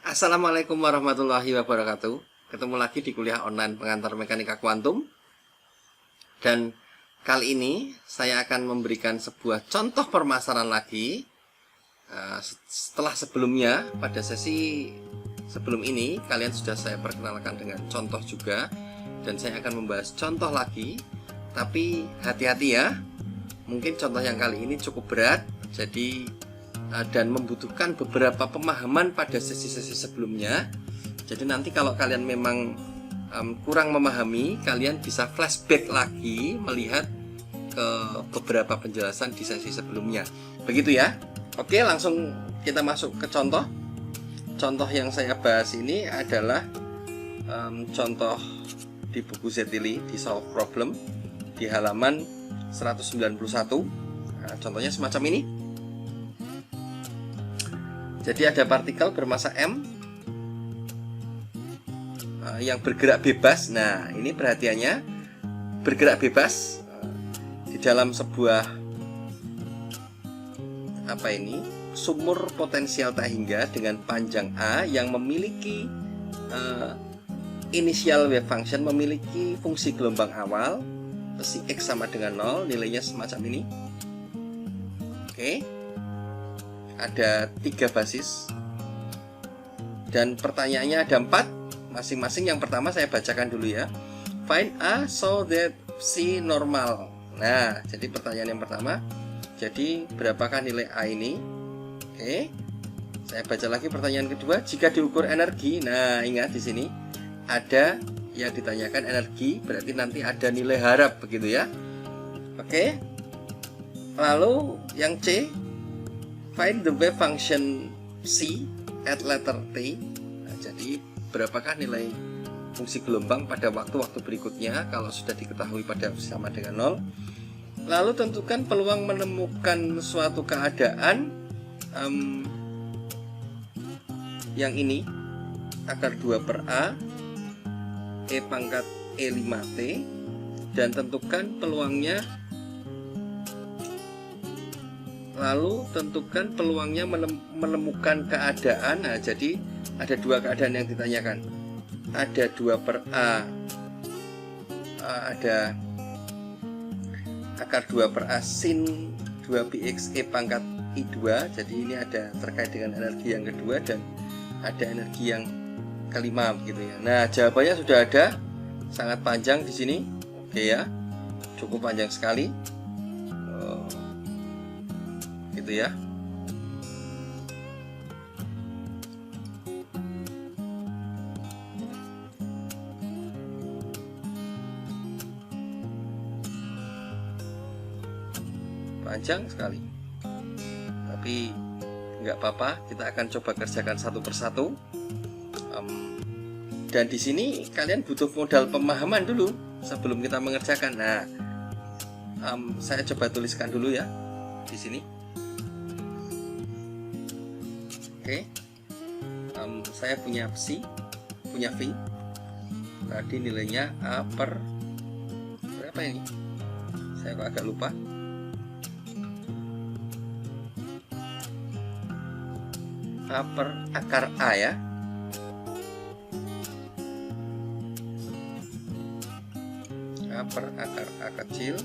Assalamualaikum warahmatullahi wabarakatuh. Ketemu lagi di kuliah online pengantar mekanika kuantum. Dan kali ini saya akan memberikan sebuah contoh permasalahan lagi. Setelah sebelumnya, pada sesi sebelum ini kalian sudah saya perkenalkan dengan contoh juga. Dan saya akan membahas contoh lagi. Tapi hati-hati ya, mungkin contoh yang kali ini cukup berat. Jadi dan membutuhkan beberapa pemahaman pada sesi-sesi sebelumnya. Jadi nanti kalau kalian memang kurang memahami, kalian bisa flashback lagi melihat ke beberapa penjelasan di sesi sebelumnya. Begitu ya. Oke, langsung kita masuk ke contoh. Contoh yang saya bahas ini adalah contoh di buku Zetili di Solve Problem di halaman 191. Nah, contohnya semacam ini. Jadi ada partikel bermassa M yang bergerak bebas. Nah, ini perhatiannya, bergerak bebas di dalam sebuah sumur potensial tak hingga dengan panjang A yang memiliki initial wave function, memiliki fungsi gelombang awal si X sama dengan 0, nilainya semacam ini. Oke. Ada 3 basis dan pertanyaannya ada 4 masing-masing. Yang pertama saya bacakan dulu ya. Find A so that C normal. Nah, jadi pertanyaan yang pertama, jadi berapakah nilai A ini? Oke, saya baca lagi pertanyaan kedua. Jika diukur energi, nah ingat di sini ada yang ditanyakan energi, berarti nanti ada nilai harap begitu ya. Oke, lalu yang C, find the wave function C at letter T. Nah, jadi berapakah nilai fungsi gelombang pada waktu-waktu berikutnya kalau sudah diketahui pada sama dengan 0. Lalu tentukan peluang menemukan suatu keadaan yang ini, akar 2 per A E pangkat E5T, dan tentukan peluangnya. Lalu tentukan peluangnya menemukan keadaan. Nah, jadi ada 2 keadaan yang ditanyakan. Ada 2 per A, ada akar 2 per A sin 2πx E pangkat I2. Jadi ini ada terkait dengan energi yang kedua dan ada energi yang kelima begitu ya. Nah, jawabannya sudah ada, sangat panjang di sini. Oke ya, cukup panjang sekali. Gitu ya. Panjang sekali. Tapi nggak apa-apa, kita akan coba kerjakan satu persatu. Dan di sini kalian butuh modal pemahaman dulu sebelum kita mengerjakan. Nah, saya coba tuliskan dulu ya di sini. Oke, saya punya psi, punya V. Tadi nilainya A per berapa ini? Saya agak lupa. A per akar A ya. A per akar A kecil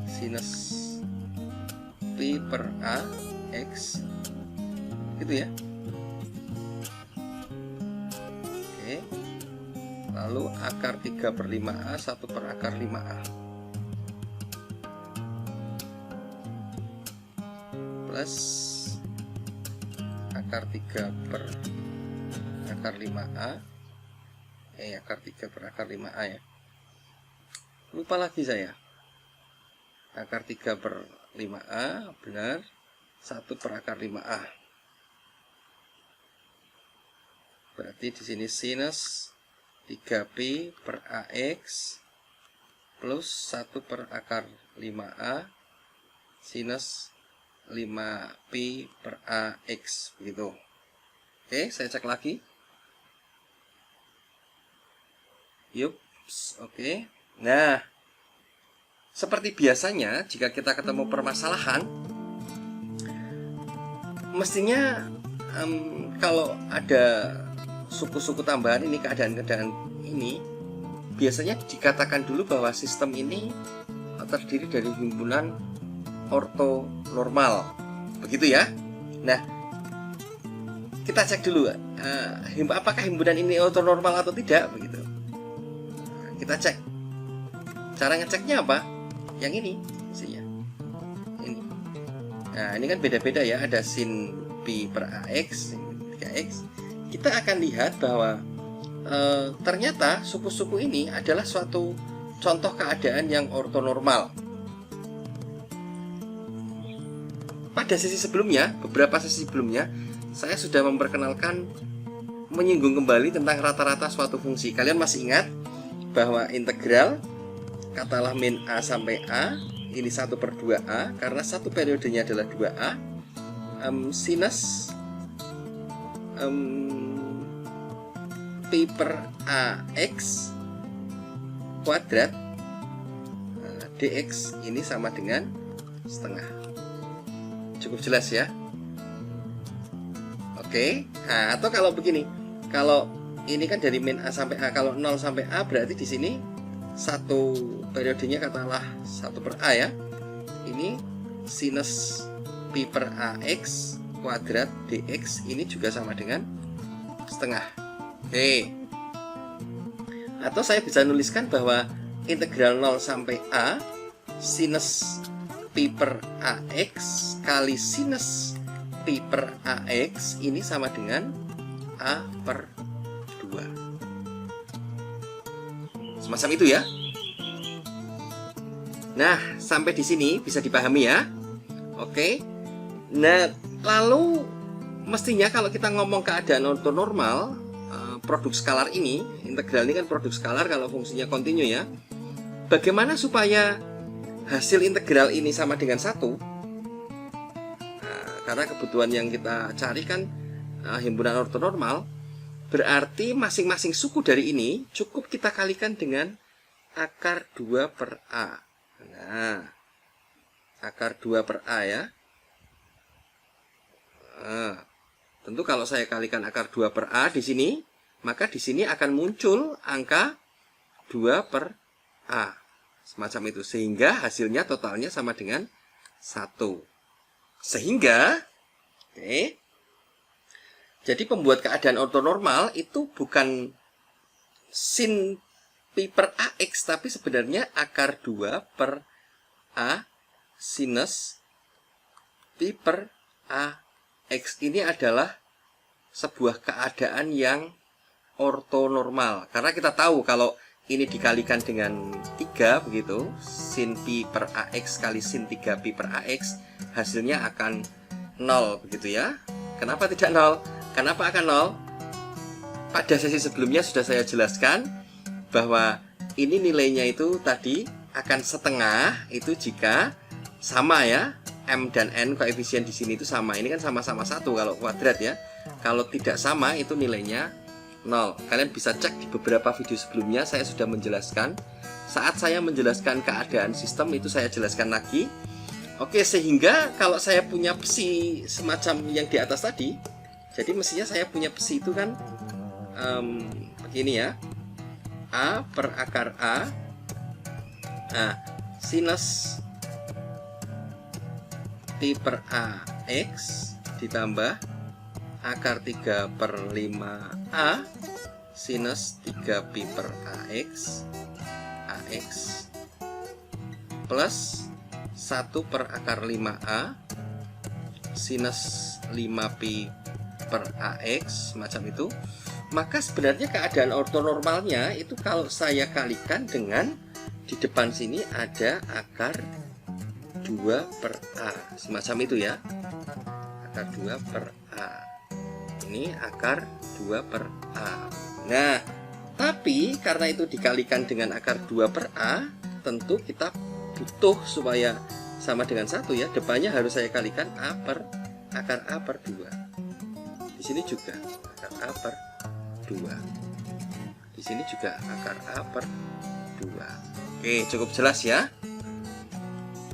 sinus P per A X, gitu ya. Oke, lalu akar 3 per 5A 1 per akar 5A plus akar 3 per akar 5A, akar 3 per akar 5A ya, lupa lagi saya. Akar 3 per 5A, benar, 1 per akar 5A. Berarti di sini sinus 3P per AX plus 1 per akar 5A sinus 5P per AX begitu. Oke, saya cek lagi. Yups, oke. Nah, seperti biasanya jika kita ketemu permasalahan, mestinya kalau ada suku-suku tambahan ini, keadaan-keadaan ini, biasanya dikatakan dulu bahwa sistem ini terdiri dari himpunan ortonormal, begitu ya. Nah, kita cek dulu apakah himpunan ini ortonormal atau tidak, begitu. Kita cek. Cara ngeceknya apa? Yang ini, isinya. Ini. Nah, ini kan beda-beda ya. Ada sin pi per ax, 3x. Kita akan lihat bahwa ternyata suku-suku ini adalah suatu contoh keadaan yang ortonormal. Pada sesi sebelumnya, beberapa sesi sebelumnya, saya sudah memperkenalkan, menyinggung kembali tentang rata-rata suatu fungsi. Kalian masih ingat bahwa integral, katalah min A sampai A, ini 1/2A, karena satu periodenya adalah 2A, sinus pi per AX kuadrat dx ini sama dengan setengah. Cukup jelas ya? Oke. Nah, atau kalau begini, kalau ini kan dari min A sampai A, kalau 0 sampai A berarti di sini satu periodenya katalah 1/A ya. Ini sinus pi per AX kuadrat dx ini juga sama dengan setengah. Oke. Atau saya bisa nuliskan bahwa integral 0 sampai A sinus pi per AX kali sinus pi per AX ini sama dengan A/2. Semacam itu ya. Nah, sampai di sini bisa dipahami ya. Oke. Nah, lalu mestinya kalau kita ngomong keadaan ortonormal, produk skalar ini, integral ini kan produk skalar kalau fungsinya kontinu ya. Bagaimana supaya hasil integral ini sama dengan 1? Nah, karena kebutuhan yang kita cari kan himpunan ortonormal, berarti masing-masing suku dari ini cukup kita kalikan dengan akar 2/A. Nah, akar 2/A ya. Nah, tentu kalau saya kalikan akar 2/A di sini, maka di sini akan muncul angka 2/A. Semacam itu. Sehingga hasilnya totalnya sama dengan 1. Sehingga, oke, jadi pembuat keadaan ortonormal itu bukan sin pi per AX, tapi sebenarnya akar 2/A sinus pi per AX. Ini adalah sebuah keadaan yang ortonormal, karena kita tahu kalau ini dikalikan dengan 3 begitu, sin pi per AX kali sin 3 pi per AX, hasilnya akan 0 begitu ya. Kenapa tidak 0? Kenapa akan 0? Pada sesi sebelumnya sudah saya jelaskan bahwa ini nilainya itu tadi akan setengah itu jika sama ya, M dan N koefisien di sini itu sama. Ini kan sama-sama 1 kalau kuadrat ya. Kalau tidak sama itu nilainya 0. Kalian bisa cek di beberapa video sebelumnya, saya sudah menjelaskan. Saat saya menjelaskan keadaan sistem itu saya jelaskan lagi. Oke, sehingga kalau saya punya psi semacam yang di atas tadi, jadi mestinya saya punya psi itu kan begini ya, A per akar A. Nah, sinus pi per AX ditambah akar 3/5A sinus 3pi per AX plus 1 per akar 5A sinus 5pi per AX, macam itu. Maka sebenarnya keadaan ortonormalnya itu kalau saya kalikan dengan di depan sini ada akar 2/A, semacam itu ya, akar 2/A. Ini akar 2/A. Nah, tapi karena itu dikalikan dengan akar 2/A, tentu kita butuh supaya sama dengan 1 ya, depannya harus saya kalikan akar A/2. Di sini juga akar A/2. Di sini juga akar A/2. Oke, cukup jelas ya.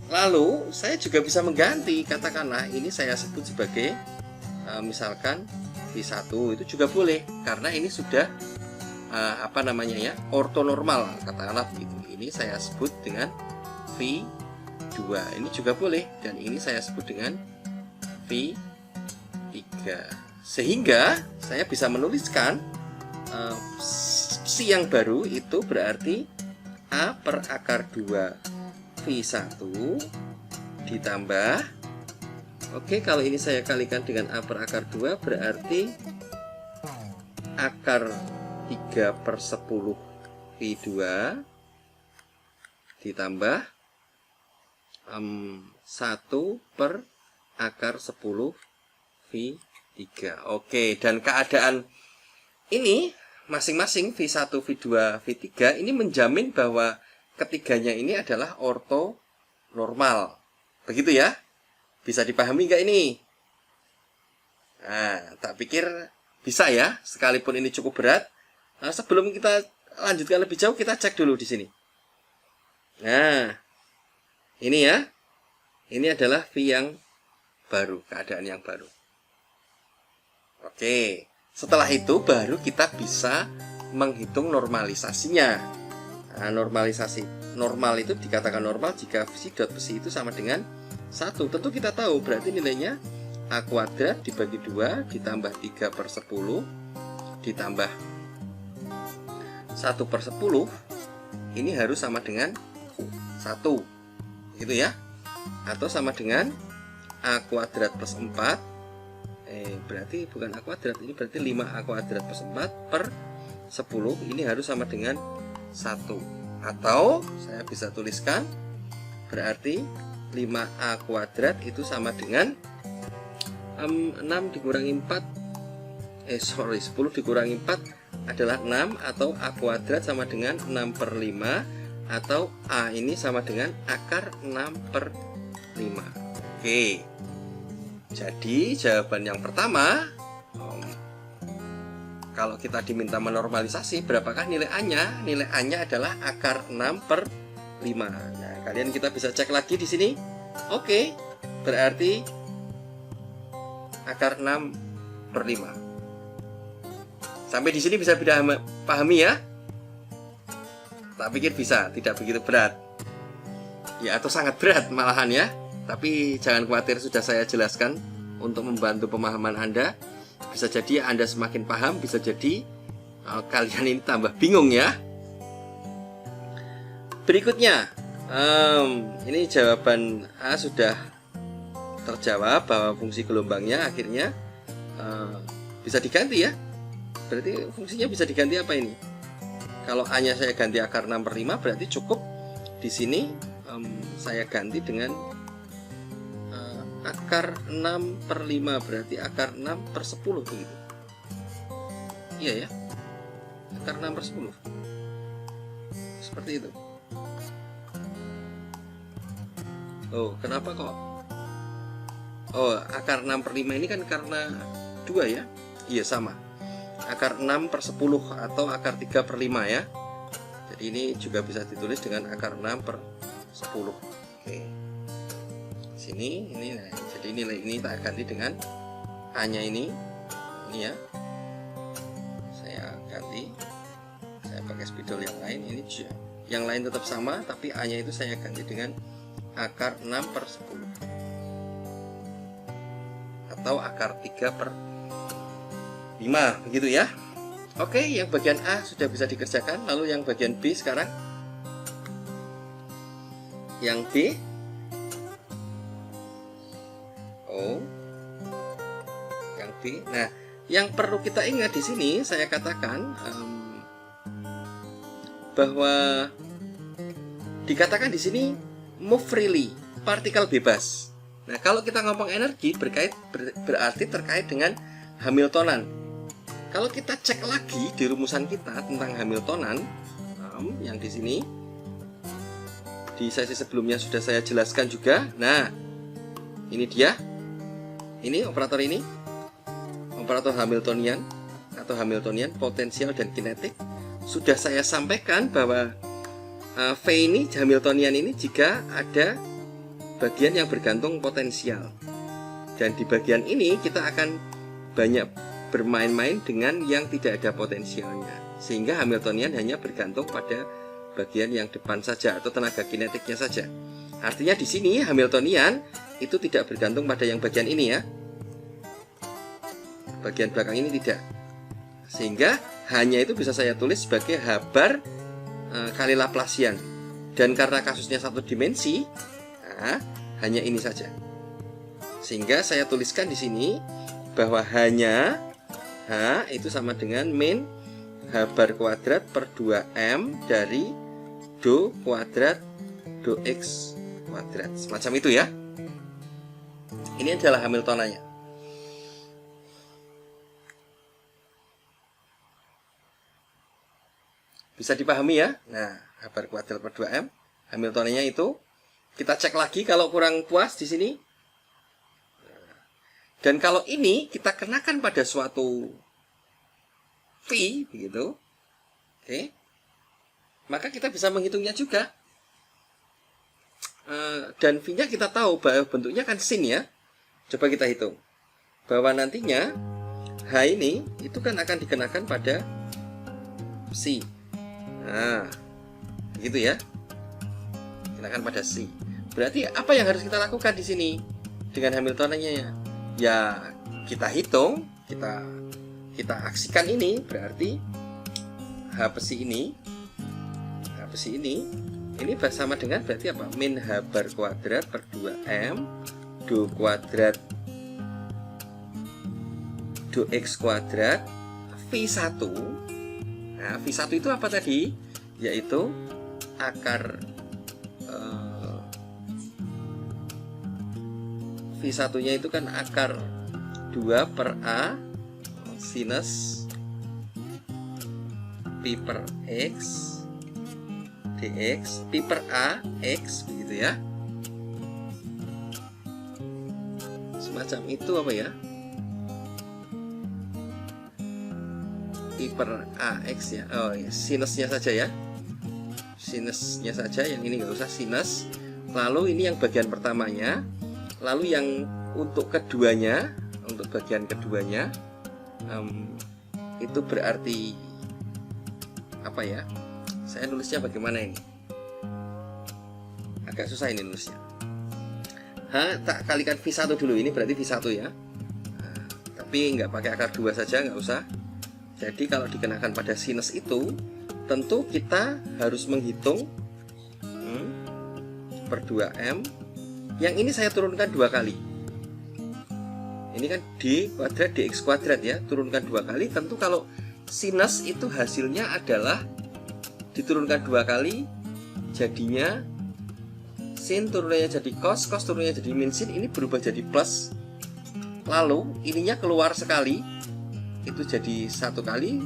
Lalu saya juga bisa mengganti, katakanlah ini saya sebut sebagai misalkan V1 itu juga boleh, karena ini sudah apa namanya ya, ortonormal, katakanlah begitu. Ini saya sebut dengan V2, ini juga boleh, dan ini saya sebut dengan V3, sehingga saya bisa menuliskan psi yang baru itu berarti A per akar 2 V1 ditambah, oke, kalau ini saya kalikan dengan A per akar 2 berarti akar 3 per 10 V2 ditambah 1 per akar 10 V3. Oke, dan keadaan ini masing-masing V1, V2, V3 ini menjamin bahwa ketiganya ini adalah ortonormal. Begitu ya? Bisa dipahami nggak ini? Nah, tak pikir bisa ya, sekalipun ini cukup berat. Nah, sebelum kita lanjutkan lebih jauh, kita cek dulu di sini. Nah, ini ya. Ini adalah V yang baru, keadaan yang baru. Oke, setelah itu baru kita bisa menghitung normalisasinya. Nah, normalisasi normal itu dikatakan normal jika psi dot psi itu sama dengan 1. Tentu kita tahu berarti nilainya A kuadrat dibagi 2 ditambah 3 per 10 ditambah 1 per 10 ini harus sama dengan 1, gitu ya, atau sama dengan A kuadrat plus 4, berarti bukan A kuadrat, ini berarti 5A kuadrat plus 4 per 10 ini harus sama dengan 1, atau saya bisa tuliskan berarti 5A kuadrat itu sama dengan 6 dikurangi 4 10 dikurangi 4 adalah 6, atau A kuadrat sama dengan 6 per 5, atau A ini sama dengan akar 6 per 5. Oke, jadi jawaban yang pertama, kalau kita diminta menormalisasi berapakah nilai A-nya? Nilai A-nya adalah akar 6 per 5. Nah, kalian kita bisa cek lagi di sini. Oke, berarti akar 6 per 5. Sampai di sini bisa pahami ya? Tak pikir bisa, tidak begitu berat. Ya, atau sangat berat malahan ya. Tapi jangan khawatir, sudah saya jelaskan untuk membantu pemahaman Anda. Bisa jadi Anda semakin paham, bisa jadi kalian ini tambah bingung ya. Berikutnya, ini jawaban A sudah terjawab bahwa fungsi gelombangnya akhirnya bisa diganti ya. Berarti fungsinya bisa diganti apa ini? Kalau A-nya saya ganti akar 6 per 5, berarti cukup di sini saya ganti dengan akar 6 per 5, berarti akar 6 per 10 begitu. Iya ya, akar 6 per 10 seperti itu. Oh, kenapa kok? Oh, akar 6 per 5 ini kan karena 2 ya. Iya, sama, akar 6 per 10 atau akar 3 per 5 ya. Jadi ini juga bisa ditulis dengan akar 6 per 10. Oke, sini ini, nah, jadi nilai ini tak ganti dengan A-nya ini ya, saya ganti, saya pakai spidol yang lain. Ini yang lain tetap sama, tapi A-nya itu saya ganti dengan akar 6 per 10 atau akar 3 per 5, begitu ya. Oke, yang bagian A sudah bisa dikerjakan. Lalu yang bagian B sekarang. Yang B, yang B. Nah, yang perlu kita ingat di sini saya katakan bahwa dikatakan di sini move freely, partikel bebas. Nah, kalau kita ngomong energi berarti terkait dengan Hamiltonan. Kalau kita cek lagi di rumusan kita tentang Hamiltonan, yang di sini di sesi sebelumnya sudah saya jelaskan juga. Nah, ini dia. Ini operator ini, operator Hamiltonian atau Hamiltonian, potensial dan kinetik. Sudah saya sampaikan bahwa V ini, Hamiltonian ini, jika ada bagian yang bergantung potensial. Dan di bagian ini kita akan banyak bermain-main dengan yang tidak ada potensialnya, sehingga Hamiltonian hanya bergantung pada bagian yang depan saja atau tenaga kinetiknya saja. Artinya di sini Hamiltonian itu tidak bergantung pada yang bagian ini ya, bagian belakang ini tidak, sehingga hanya itu bisa saya tulis sebagai H bar kali Laplacian. Dan karena kasusnya satu dimensi, nah, hanya ini saja. Sehingga saya tuliskan di sini bahwa hanya H itu sama dengan min H bar kuadrat per 2M dari do kuadrat do X kuadrat. Semacam itu ya. Ini adalah Hamiltonannya. Bisa dipahami ya. Nah, H bar kuadrat per 2M Hamiltonannya itu. Kita cek lagi kalau kurang puas di sini. Dan kalau ini kita kenakan pada suatu V begitu. Oke. Maka kita bisa menghitungnya juga. Dan V-nya kita tahu bahwa bentuknya kan sin ya. Coba kita hitung. Bahwa nantinya H ini itu kan akan dikenakan pada psi. Nah, begitu ya. Kenakan pada psi. Berarti apa yang harus kita lakukan di sini dengan Hamiltonannya ya? Ya, kita hitung, kita aksikan ini, berarti H psi ini sama dengan berarti apa? Min H bar kuadrat per 2M do kuadrat do X kuadrat V1. Nah, V1 itu apa tadi? Yaitu akar V1-nya itu kan akar 2 per A sinus Pi per X dx Pi per A X begitu ya. Semacam itu apa ya? Pi per AX ya. Oh ya, sinusnya saja ya. Sinusnya saja, yang ini nggak usah sinus. Lalu ini yang bagian pertamanya. Lalu yang untuk keduanya, untuk bagian keduanya itu berarti apa ya? Saya nulisnya bagaimana ini? Agak susah ini nulisnya. H tak kalikan V1 dulu, ini berarti V1 ya. Nah, tapi nggak pakai akar 2 saja, nggak usah. Jadi kalau dikenakan pada sinus itu, tentu kita harus menghitung per 2M. Yang ini saya turunkan 2 kali. Ini kan D kuadrat dx kuadrat ya, turunkan 2 kali. Tentu kalau sinus itu hasilnya adalah diturunkan 2 kali, jadinya sin turunannya jadi cos, cos turunannya jadi min sin, ini berubah jadi plus. Lalu ininya keluar sekali, itu jadi 1 kali.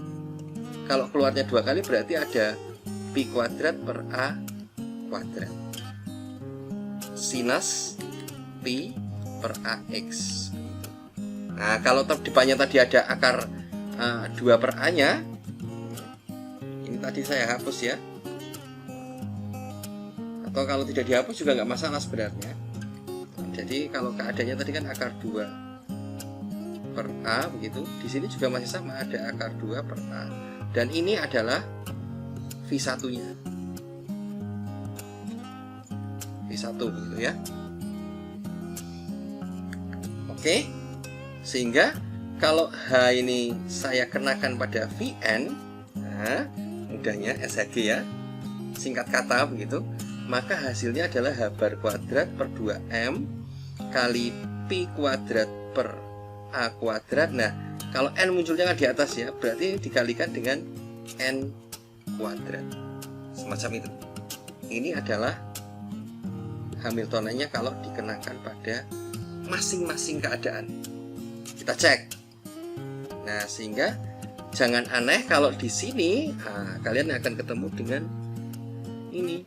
Kalau keluarnya 2 kali berarti ada pi kuadrat per A kuadrat sinus pi per AX. Nah, kalau depannya tadi ada akar 2 per A nya, ini tadi saya hapus ya. Atau kalau tidak dihapus juga nggak masalah sebenarnya. Jadi kalau keadaannya tadi kan akar 2 per A begitu, di sini juga masih sama, ada akar 2 per A. Dan ini adalah V1-nya. V1 begitu ya. Oke. Sehingga kalau H ini saya kenakan pada Vn, nah, mudahnya SHG ya, singkat kata begitu, maka hasilnya adalah H bar kuadrat per 2M kali Pi kuadrat per A kuadrat. Nah, kalau N munculnya kan di atas ya, berarti dikalikan dengan N kuadrat. Semacam itu. Ini adalah Hamiltonannya kalau dikenakan pada masing-masing keadaan. Kita cek. Nah, sehingga jangan aneh kalau di sini kalian akan ketemu dengan ini.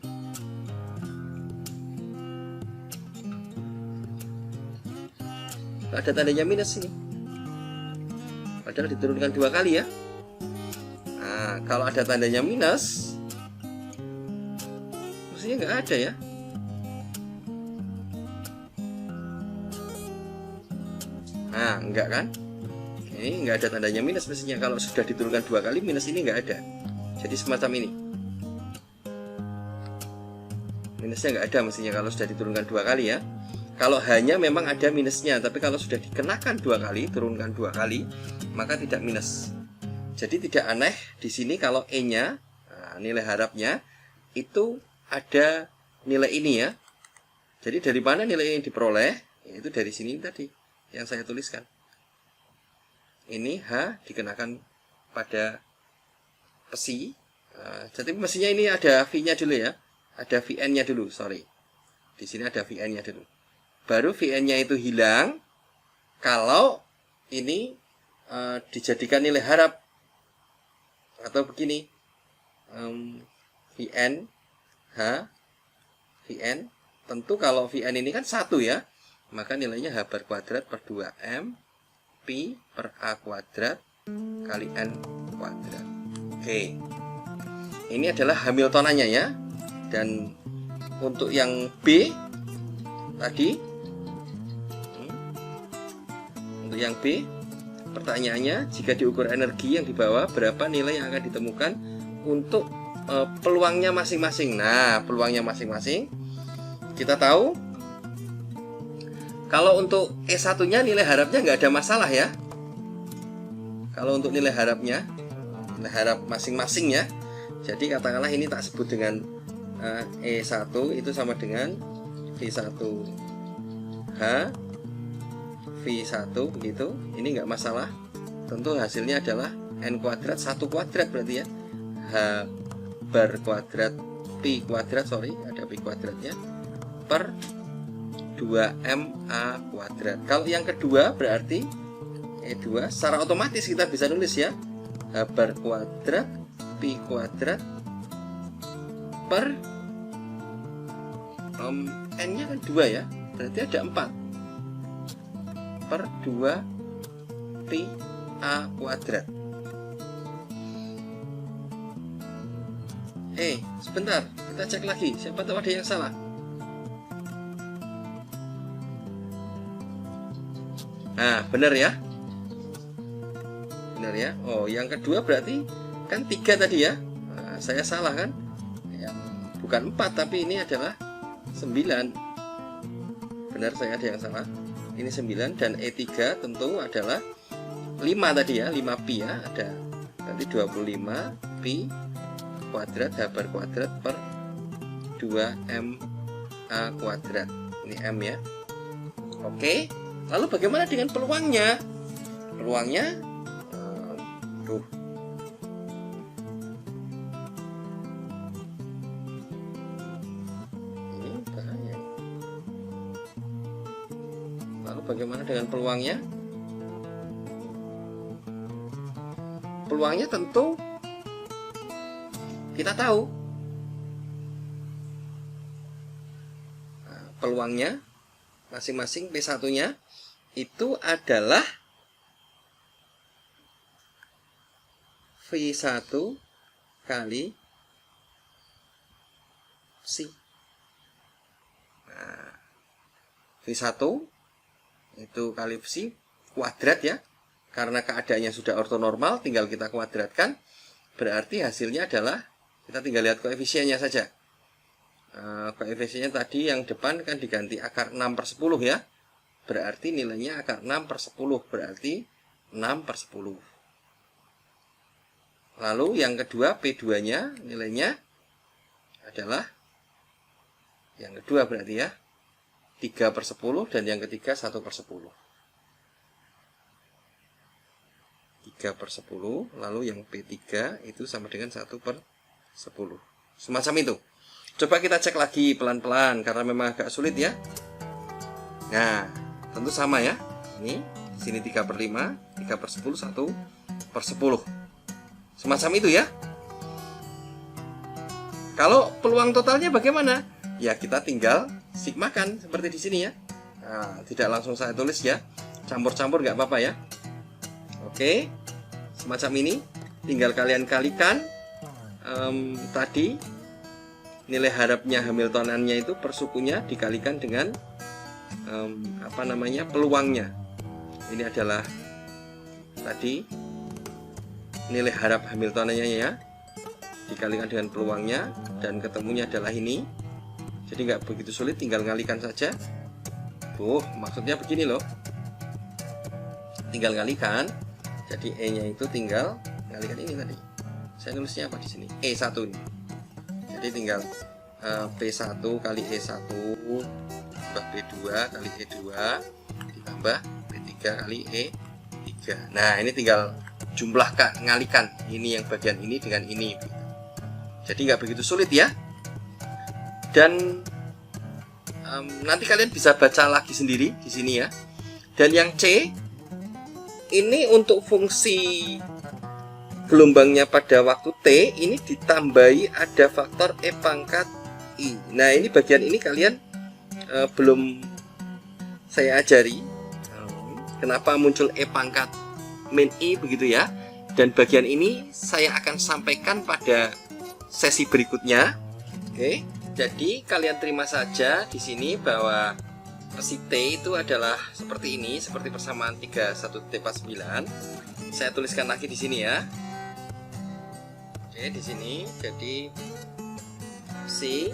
Ada tandanya minus ini. Padahal diturunkan 2 kali ya. Nah, kalau ada tandanya minus, mestinya nggak ada ya. Nah, enggak kan? Ini nggak ada tandanya minus mestinya. Kalau sudah diturunkan 2 kali, minus ini nggak ada. Jadi semacam ini. Minusnya nggak ada mestinya kalau sudah diturunkan 2 kali ya. Kalau hanya memang ada minusnya, tapi kalau sudah dikenakan 2 kali, turunkan 2 kali, maka tidak minus. Jadi tidak aneh di sini kalau E-nya, nilai harapnya itu ada nilai ini ya. Jadi dari mana nilai ini diperoleh? Yaitu dari sini tadi yang saya tuliskan. Ini H dikenakan pada psi. Jadi mestinya ini ada V-nya dulu ya. Ada Vn-nya dulu, sorry. Di sini ada Vn-nya dulu. Baru Vn-nya itu hilang kalau ini dijadikan nilai harap. Atau begini. Vn H Vn. Tentu kalau Vn ini kan 1 ya. Maka nilainya H bar kuadrat per 2M Pi per A kuadrat kali N kuadrat. Oke. Ini adalah Hamiltonannya ya. Dan untuk yang B tadi, untuk yang B, pertanyaannya jika diukur energi yang dibawa, berapa nilai yang akan ditemukan untuk peluangnya masing-masing. Nah, peluangnya masing-masing kita tahu. Kalau untuk E1-nya nilai harapnya nggak ada masalah ya. Kalau untuk nilai harapnya, nilai harap masing-masing ya. Jadi katakanlah ini tak sebut dengan E1 itu sama dengan V1H V1 begitu. Ini nggak masalah. Tentu hasilnya adalah N kuadrat 1 kuadrat berarti ya. H bar kuadrat Pi kuadrat, sorry ada Pi kuadratnya, per 2MA kuadrat. Kalau yang kedua berarti E2 secara otomatis kita bisa nulis ya. H bar kuadrat Pi kuadrat per N-nya kan 2 ya, berarti ada 4 per 2 Pi A kuadrat. Sebentar, kita cek lagi, siapa tahu ada yang salah. Nah, benar ya. Benar ya. Oh, yang kedua berarti kan 3 tadi ya. Nah, saya salah kan? Bukan 4, tapi ini adalah 9. Benar, saya ada yang salah. Ini 9 dan E3 tentu adalah 5 tadi ya, 5 pi ya, ada nanti 25 pi kuadrat H bar kuadrat per 2M A kuadrat. Ini M ya. Oke. Lalu bagaimana dengan peluangnya? Peluangnya bagaimana dengan peluangnya? Peluangnya tentu kita tahu. Nah, peluangnya masing-masing P1-nya itu adalah V1 kali psi. Nah, V1 itu kali psi kuadrat ya, karena keadaannya sudah ortonormal tinggal kita kuadratkan, berarti hasilnya adalah kita tinggal lihat koefisiennya saja. Koefisiennya tadi yang depan kan diganti akar 6/10 ya, berarti nilainya akar 6/10, berarti 6/10. Lalu yang kedua P2 nya nilainya adalah yang kedua berarti ya 3/10, dan yang ketiga 1/10. 3/10, lalu yang P3 itu sama dengan 1/10. Semacam itu. Coba kita cek lagi pelan-pelan karena memang agak sulit ya. Nah, tentu sama ya. Ini di sini 3/5, 3/10, 1/10. Semacam itu ya. Kalau peluang totalnya bagaimana? Ya kita tinggal sigmakan seperti di sini ya. Nah, tidak langsung saya tulis ya. Campur-campur nggak apa-apa ya. Oke, semacam ini. Tinggal kalian kalikan tadi nilai harapnya Hamiltonannya itu per sukunya dikalikan dengan peluangnya. Ini adalah tadi nilai harap Hamiltoniannya ya, dikalikan dengan peluangnya, dan ketemunya adalah ini. Jadi nggak begitu sulit, tinggal ngalikan saja. Maksudnya begini loh, tinggal ngalikan. Jadi E nya itu tinggal ngalikan ini tadi. Saya nulisnya apa di sini? E1 ini. Jadi tinggal P1 kali E1 tambah P2 kali E2 ditambah P3 kali E3. Nah, ini tinggal jumlahkan, ngalikan ini yang bagian ini dengan ini. Jadi nggak begitu sulit ya. Dan nanti kalian bisa baca lagi sendiri di sini ya. Dan yang C ini untuk fungsi gelombangnya pada waktu T ini ditambahi ada faktor E pangkat I. Nah, ini bagian ini kalian belum saya ajari kenapa muncul E pangkat min I begitu ya. Dan bagian ini saya akan sampaikan pada sesi berikutnya. Oke, jadi kalian terima saja di sini bahwa si T itu adalah seperti ini, seperti persamaan 31T49. Saya tuliskan lagi di sini ya. Oke, di sini jadi si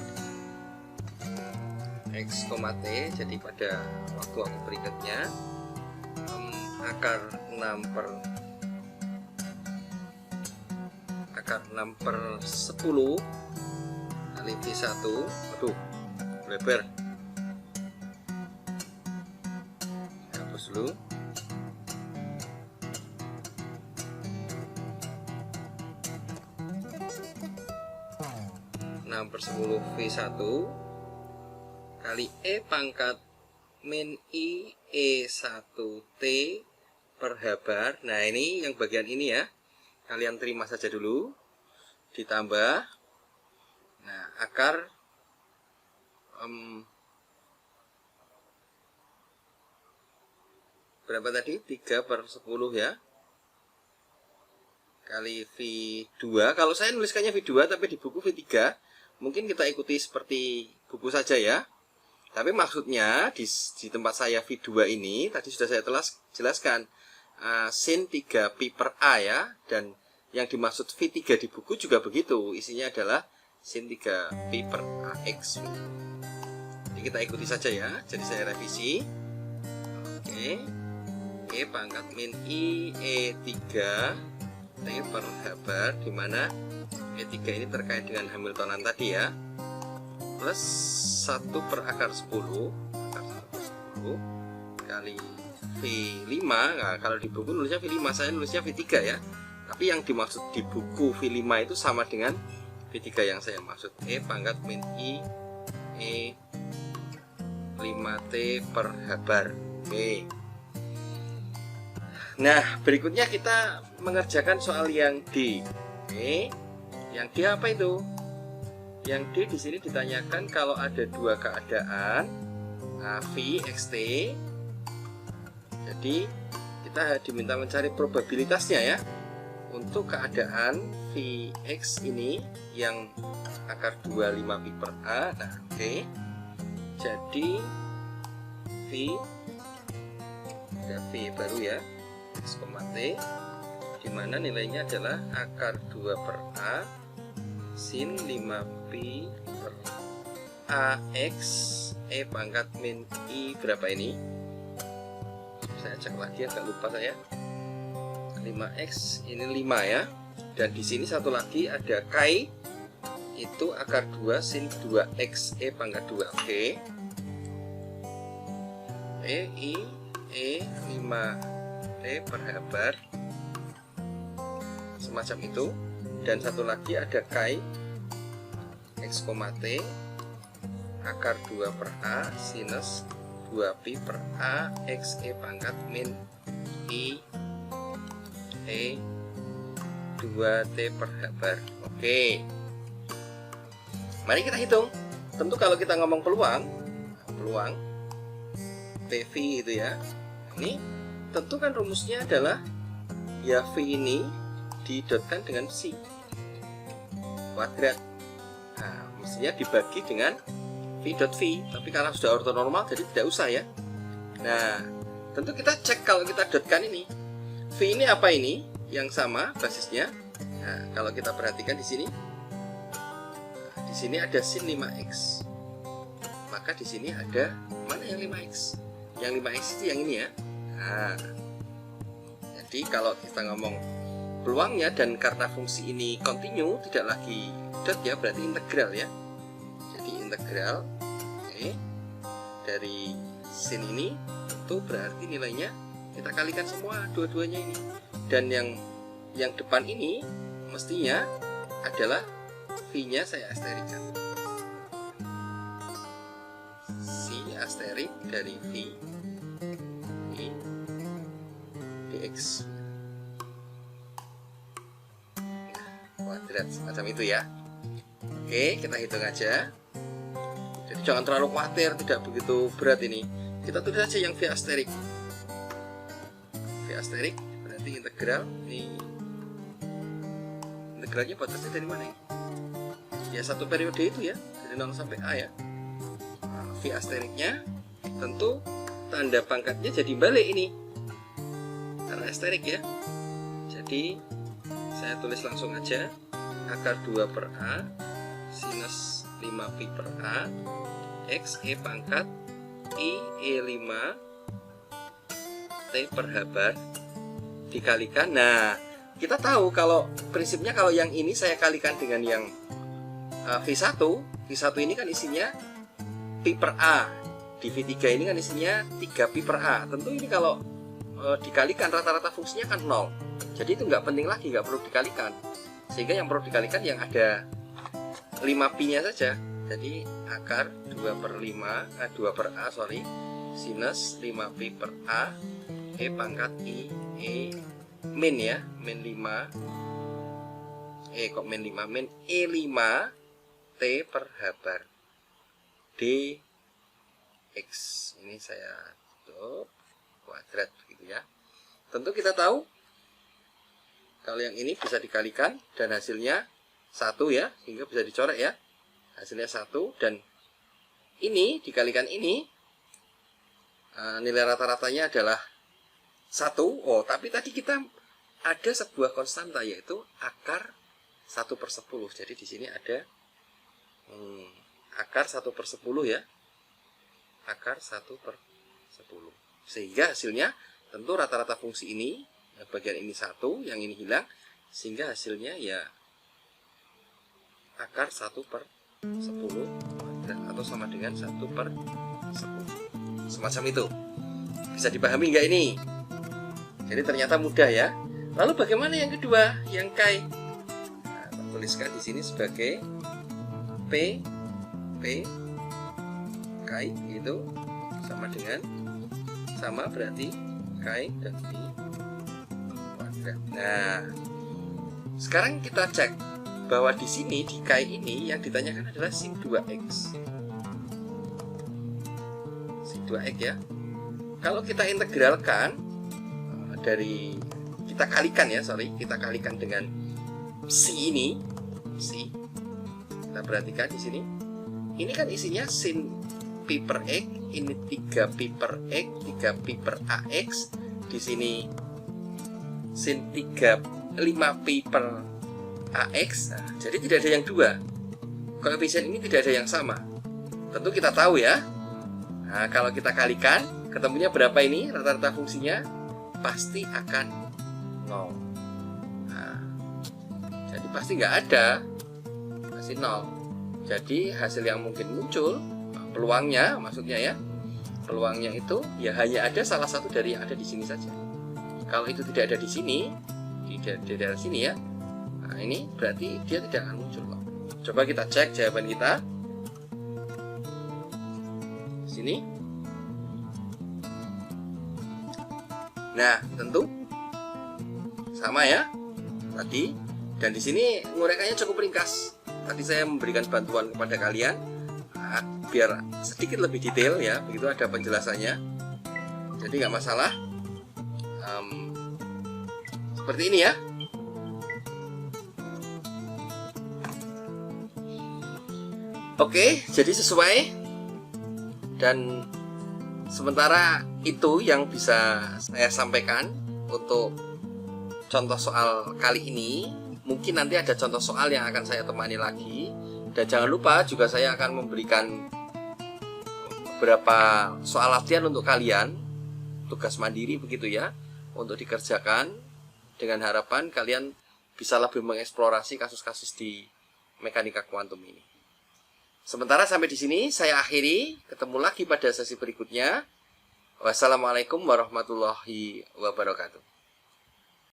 X, T, jadi pada waktu berikutnya akar 6 per 10 kali V1. Aduh, lebar. Hapus dulu. Per 10 V1 kali E pangkat min I E1T per H-bar. Nah, ini yang bagian ini ya, kalian terima saja dulu, ditambah nah akar berapa tadi, 3 per 10 ya, kali V2. Kalau saya nuliskannya V2 tapi di buku V3, mungkin kita ikuti seperti buku saja ya. Tapi maksudnya di tempat saya V2 ini tadi sudah saya telah jelaskan sin 3pi per A ya. Dan yang dimaksud V3 di buku juga begitu, isinya adalah sin 3pi per AX. Jadi kita ikuti saja ya. Jadi saya revisi. Oke, E pangkat min I E3 T per H-bar, dimana E3 ini terkait dengan Hamiltonan tadi ya, plus 1 per akar 10 kali V5. Nah, kalau di buku nulisnya V5, saya nulisnya V3 ya. Tapi yang dimaksud di buku V5 itu sama dengan V3 yang saya maksud. E pangkat min I E5T per H-bar. Oke. Nah, berikutnya kita mengerjakan soal yang D. Oke. Yang D apa itu? Yang D di sini ditanyakan kalau ada dua keadaan V, XT. Jadi kita diminta mencari probabilitasnya ya. Untuk keadaan Vx ini yang akar 25pi per A. Nah, oke. Jadi V, ada V baru ya, X, T, dimana nilainya adalah akar 2 per A sin 5pi per AX E pangkat min I berapa ini? Saya cek lagi, agak lupa saya. 5X ini 5 ya. Dan di sini satu lagi ada K, itu akar 2 sin 2X E pangkat 2. Oke. I E 5T per H-bar, semacam itu. Dan satu lagi ada K X, T akar 2 per A sinus 2pi per A X E pangkat min I E 2T per H-bar. Oke. Mari kita hitung. Tentu kalau kita ngomong peluang PV itu ya. Ini tentu kan rumusnya adalah ya V ini didotkan dengan psi kuadrat. Nah, mestinya dibagi dengan V dot V, tapi karena sudah ortonormal jadi tidak usah ya. Nah, tentu kita cek kalau kita dotkan ini V ini apa ini? Yang sama basisnya. Nah, kalau kita perhatikan di sini, ada sin 5x. Maka di sini ada mana yang 5x? Yang 5x itu yang ini ya. Nah, jadi kalau kita ngomong peluangnya dan karena fungsi ini continue, tidak lagi dot ya, berarti integral ya. Jadi integral dari sin ini itu berarti nilainya kita kalikan semua dua-duanya ini. Dan yang depan ini mestinya adalah V-nya saya asterikan. Si asterik dari V dx kuadrat semacam itu ya. Oke, kita hitung aja. Jadi jangan terlalu khawatir, tidak begitu berat ini. Kita tulis saja yang V asterik. V asterik berarti integral. Ini integralnya batasnya dari mana ya? Ya satu periode itu ya, dari 0 sampai A ya. Nah, V asteriknya tentu tanda pangkatnya jadi balik ini, karena asterik ya. Jadi saya tulis langsung aja akar 2 per A sinus 5pi per A X E pangkat I E5 T per H bar dikalikan. Nah, kita tahu kalau prinsipnya kalau yang ini saya kalikan dengan yang V1 ini kan isinya pi per A, di V3 ini kan isinya 3pi per A. Tentu ini kalau dikalikan rata-rata fungsinya kan 0. Jadi itu nggak penting lagi, nggak perlu dikalikan. Sehingga yang perlu dikalikan yang ada 5pi nya saja. Jadi akar 2 per A sinus 5pi per A E pangkat I E min ya, min 5 min E5 T per H bar dx. Ini saya tutup kuadrat gitu ya. Tentu kita tahu kalau yang ini bisa dikalikan dan hasilnya 1 ya, sehingga bisa dicoret ya. Hasilnya 1 dan ini dikalikan ini nilai rata-ratanya adalah 1. Oh, tapi tadi kita ada sebuah konstanta yaitu akar 1/10. Jadi di sini ada akar 1/10 ya. Akar 1/10. Sehingga hasilnya tentu rata-rata fungsi ini, bagian ini 1, yang ini hilang, sehingga hasilnya ya akar 1/10 atau sama dengan 1/10. Semacam itu. Bisa dipahami nggak ini? Jadi ternyata mudah ya. Lalu bagaimana yang kedua, yang K? Nah, saya tuliskan di sini sebagai P K itu sama berarti K dan V kuadrat. Nah, sekarang kita cek bahwa di sini di K ini yang ditanyakan adalah sin 2x. Sin 2x ya. Kalau kita integralkan kita kalikan dengan si ini, kita perhatikan di sini. Ini kan isinya sin pi per x, ini 3pi per x, 3pi per ax. Di sini sin 5pi per ax. Nah, jadi tidak ada yang dua. Koefisien ini tidak ada yang sama. Tentu kita tahu ya. Nah, kalau kita kalikan, ketemunya berapa ini? Rata-rata fungsinya pasti akan 0. Nah, jadi pasti nggak ada, pasti 0. Jadi hasil yang mungkin muncul, peluangnya maksudnya ya, peluangnya itu ya hanya ada salah satu dari yang ada di sini saja. Kalau itu tidak ada di sini, di daerah sini ya, nah ini berarti dia tidak akan muncul. Coba kita cek jawaban kita. Sini. Nah, tentu sama ya tadi, dan di sini ngurekannya cukup ringkas. Tadi saya memberikan bantuan kepada kalian biar sedikit lebih detail ya, begitu ada penjelasannya. Jadi nggak masalah. Seperti ini ya. Oke, jadi sesuai. Dan sementara itu yang bisa saya sampaikan untuk contoh soal kali ini. Mungkin nanti ada contoh soal yang akan saya temani lagi. Dan jangan lupa juga saya akan memberikan beberapa soal latihan untuk kalian, tugas mandiri begitu ya, untuk dikerjakan, dengan harapan kalian bisa lebih mengeksplorasi kasus-kasus di mekanika kuantum ini. Sementara sampai di sini saya akhiri. Ketemu lagi pada sesi berikutnya. Wassalamualaikum warahmatullahi wabarakatuh.